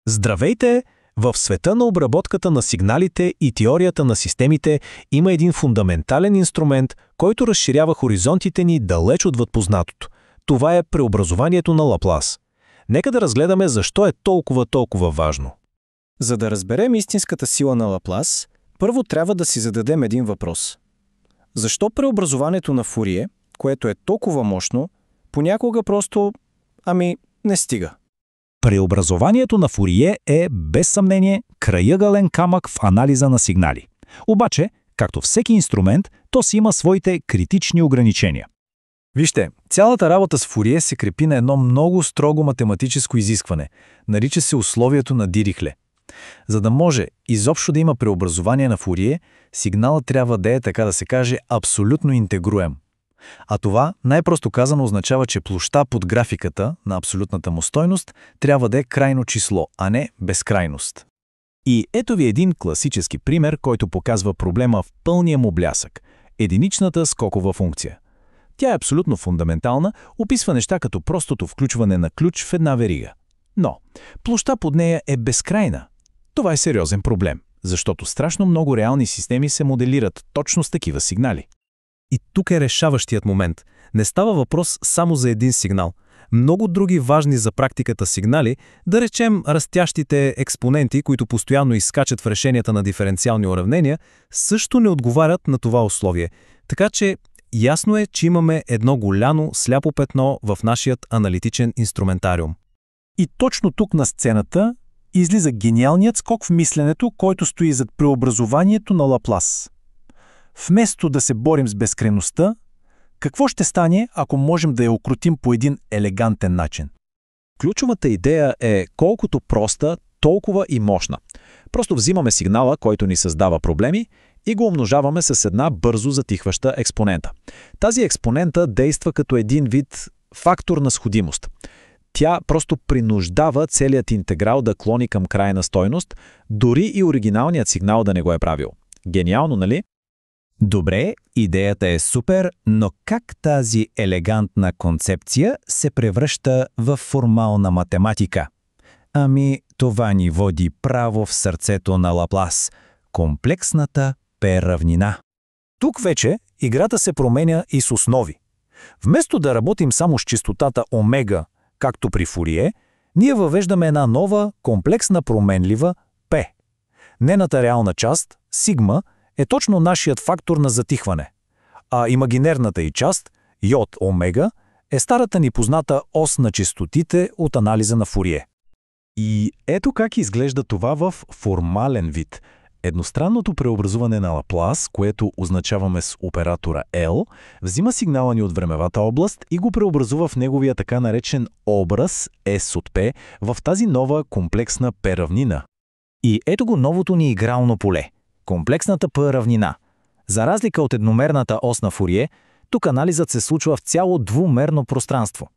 Здравейте! В света на обработката на сигналите и теорията на системите има един фундаментален инструмент, който разширява хоризонтите ни далеч отвъд познатото. Това е преобразованието на Лаплас. Нека да разгледаме защо е толкова важно. За да разберем истинската сила на Лаплас, първо трябва да си зададем един въпрос. Защо преобразованието на Фурие, което е толкова мощно, понякога просто, не стига? Преобразованието на Фурие е, без съмнение, крайъгълен камък в анализа на сигнали. Обаче, както всеки инструмент, то си има своите критични ограничения. Вижте, цялата работа с Фурие се крепи на едно много строго математическо изискване. Нарича се условието на Дирихле. За да може изобщо да има преобразование на Фурие, сигналът трябва да е, така да се каже, абсолютно интегруем. А това, най-просто казано, означава, че площта под графиката на абсолютната му стойност трябва да е крайно число, а не безкрайност. И ето ви един класически пример, който показва проблема в пълния му блясък – единичната скокова функция. Тя е абсолютно фундаментална, описва неща като простото включване на ключ в една верига. Но площта под нея е безкрайна. Това е сериозен проблем, защото страшно много реални системи се моделират точно с такива сигнали. И тук е решаващият момент. Не става въпрос само за един сигнал. Много други важни за практиката сигнали, да речем растящите експоненти, които постоянно изскачат в решенията на диференциални уравнения, също не отговарят на това условие. Така че ясно е, че имаме едно голямо сляпо петно в нашият аналитичен инструментариум. И точно тук на сцената излиза гениалният скок в мисленето, който стои зад преобразованието на Лаплас. Вместо да се борим с безкрайността, какво ще стане, ако можем да я укротим по един елегантен начин? Ключовата идея е колкото проста, толкова и мощна. Просто взимаме сигнала, който ни създава проблеми, и го умножаваме с една бързо затихваща експонента. Тази експонента действа като един вид фактор на сходимост. Тя просто принуждава целият интеграл да клони към крайна стойност, дори и оригиналният сигнал да не го е правил. Гениално, нали? Добре, идеята е супер, но как тази елегантна концепция се превръща в формална математика? Това ни води право в сърцето на Лаплас – комплексната П-равнина. Тук вече играта се променя и с основи. Вместо да работим само с честотата омега, както при Фурие, ние въвеждаме една нова, комплексна променлива П. Нейната реална част, сигма, е точно нашият фактор на затихване, а имагинерната й част, йод омега, е старата ни позната ос на честотите от анализа на Фурие. И ето как изглежда това в формален вид. Едностранното преобразуване на Лаплас, което означаваме с оператора L, взима сигнала ни от времевата област и го преобразува в неговия така наречен образ S от P в тази нова комплексна P-равнина. И ето го новото ни игрално поле – комплексната П-равнина. За разлика от едномерната ос на Фурие, тук анализът се случва в цяло двумерно пространство.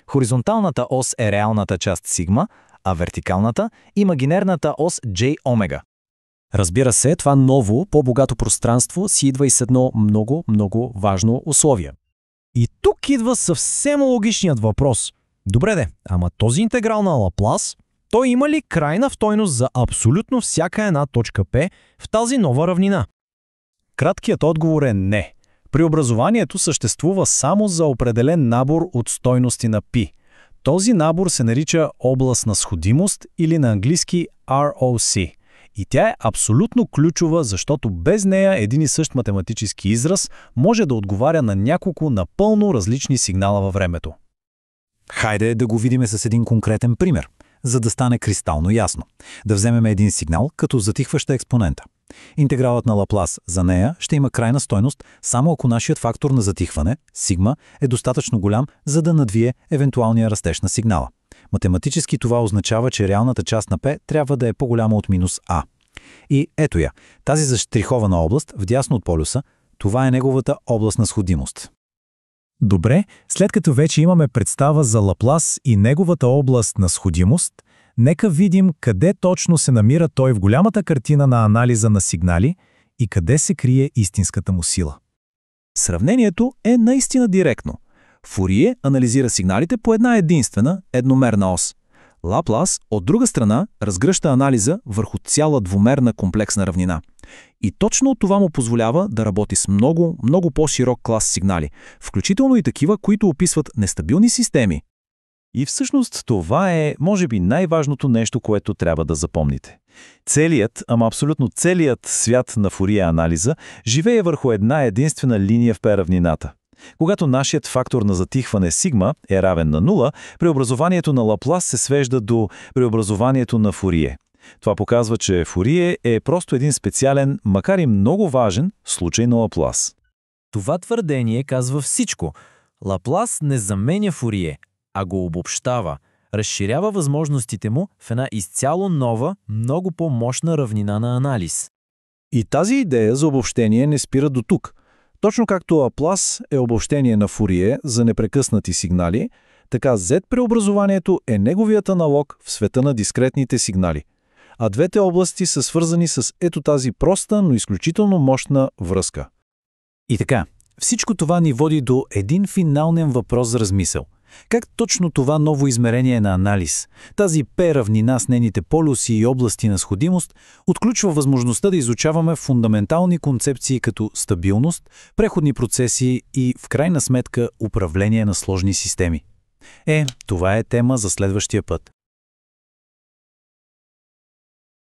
Хоризонталната ос е реалната част сигма, а вертикалната – имагинерната ос J омега. Разбира се, това ново, по-богато пространство си идва и с едно много важно условие. И тук идва съвсем логичният въпрос. Добре ама този интеграл на Лаплас, той има ли крайна стойност за абсолютно всяка една точка P в тази нова равнина? Краткият отговор е не. Преобразованието съществува само за определен набор от стойности на π. Този набор се нарича област на сходимост или на английски ROC. И тя е абсолютно ключова, защото без нея един и същ математически израз може да отговаря на няколко напълно различни сигнала във времето. Хайде да го видим с един конкретен пример, за да стане кристално ясно. Да вземем един сигнал като затихваща експонента. Интегралът на Лаплас за нея ще има крайна стойност, само ако нашият фактор на затихване, сигма, е достатъчно голям, за да надвие евентуалния растеж на сигнала. Математически това означава, че реалната част на P трябва да е по-голяма от минус А. И ето я, тази заштрихована област, вдясно от полюса, това е неговата област на сходимост. Добре, след като вече имаме представа за Лаплас и неговата област на сходимост, нека видим къде точно се намира той в голямата картина на анализа на сигнали и къде се крие истинската му сила. Сравнението е наистина директно. Фурие анализира сигналите по една единствена, едномерна ос. Лаплас, от друга страна, разгръща анализа върху цяла двумерна комплексна равнина. И точно това му позволява да работи с много, много по-широк клас сигнали, включително и такива, които описват нестабилни системи. И всъщност това е, може би, най-важното нещо, което трябва да запомните. Целият, ама абсолютно целият свят на Фурие анализа живее върху една единствена линия в P-равнината. Когато нашият фактор на затихване сигма е равен на 0, преобразованието на Лаплас се свежда до преобразованието на Фурие. Това показва, че Фурие е просто един специален, макар и много важен, случай на Лаплас. Това твърдение казва всичко. Лаплас не заменя Фурие, а го обобщава, разширява възможностите му в една изцяло нова, много по-мощна равнина на анализ. И тази идея за обобщение не спира до тук. Точно както Лаплас е обобщение на Фурие за непрекъснати сигнали, така Z-преобразованието е неговият аналог в света на дискретните сигнали. А двете области са свързани с ето тази проста, но изключително мощна връзка. И така, всичко това ни води до един финален въпрос за размисъл. Как точно това ново измерение на анализ, тази P-равнина с нейните полюси и области на сходимост, отключва възможността да изучаваме фундаментални концепции като стабилност, преходни процеси и, в крайна сметка, управление на сложни системи? Това е тема за следващия път.